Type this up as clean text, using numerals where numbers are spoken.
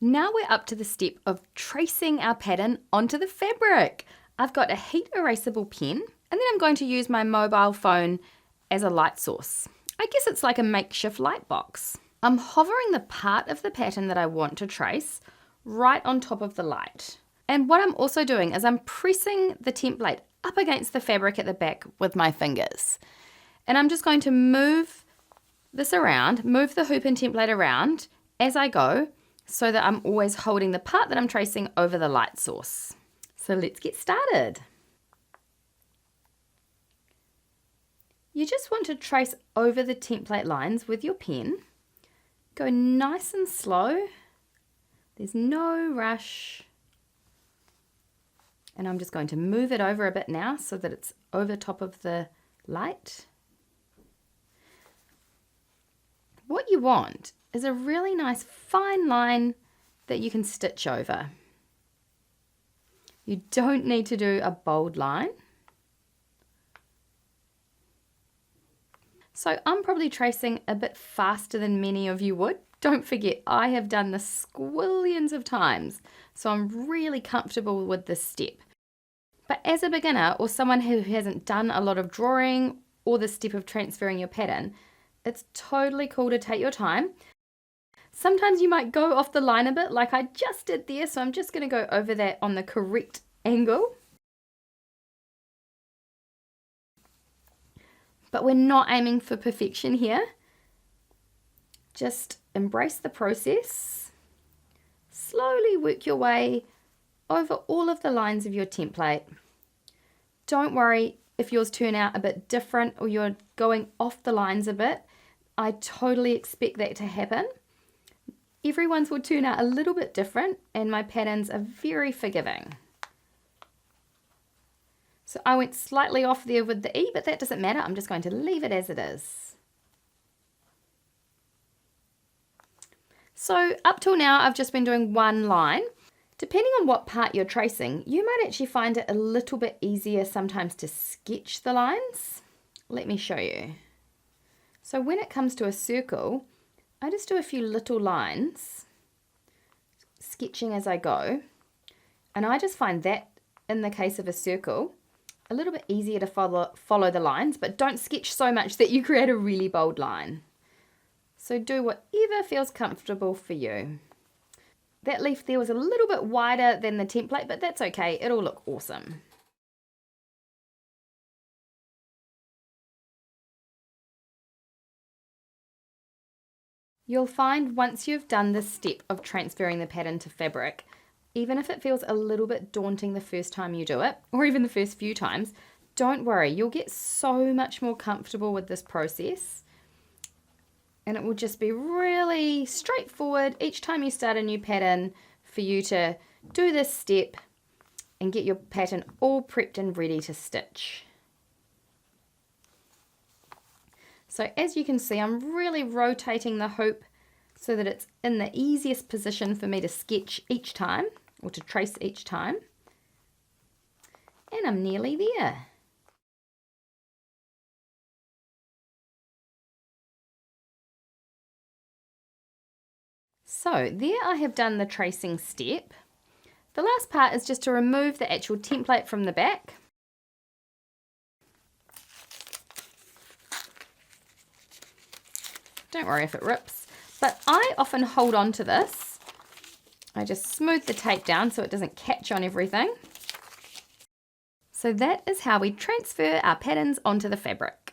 Now we're up to the step of tracing our pattern onto the fabric. I've got a heat erasable pen, and then I'm going to use my mobile phone as a light source. I guess it's like a makeshift light box. I'm hovering the part of the pattern that I want to trace right on top of the light. And what I'm also doing is I'm pressing the template up against the fabric at the back with my fingers. And I'm just going to move this around, move the hoop and template around as I go, so that I'm always holding the part that I'm tracing over the light source. So let's get started. You just want to trace over the template lines with your pen. Go nice and slow. There's no rush. And I'm just going to move it over a bit now so that it's over top of the light. What you want is a really nice fine line that you can stitch over. You don't need to do a bold line. So I'm probably tracing a bit faster than many of you would. Don't forget, I have done this squillions of times, so I'm really comfortable with this step. But as a beginner or someone who hasn't done a lot of drawing or the step of transferring your pattern, it's totally cool to take your time. Sometimes you might go off the line a bit like I just did there, so I'm just going to go over that on the correct angle. But we're not aiming for perfection here. Just embrace the process. Slowly work your way over all of the lines of your template. Don't worry if yours turn out a bit different or you're going off the lines a bit. I totally expect that to happen. Everyone's will turn out a little bit different, and my patterns are very forgiving. So I went slightly off there with the E, but that doesn't matter. I'm just going to leave it as it is. So up till now, I've just been doing one line. Depending on what part you're tracing, you might actually find it a little bit easier sometimes to sketch the lines. Let me show you. So when it comes to a circle, I just do a few little lines, sketching as I go, and I just find that in the case of a circle, a little bit easier to follow the lines, but don't sketch so much that you create a really bold line. So do whatever feels comfortable for you. That leaf there was a little bit wider than the template, but that's okay, it'll look awesome. You'll find once you've done this step of transferring the pattern to fabric, even if it feels a little bit daunting the first time you do it, or even the first few times, don't worry, you'll get so much more comfortable with this process. And it will just be really straightforward each time you start a new pattern for you to do this step and get your pattern all prepped and ready to stitch. So as you can see, I'm really rotating the hoop so that it's in the easiest position for me to sketch each time, or to trace each time. And I'm nearly there. So there I have done the tracing step. The last part is just to remove the actual template from the back. Don't worry if it rips, but I often hold on to this. I just smooth the tape down so it doesn't catch on everything. So that is how we transfer our patterns onto the fabric.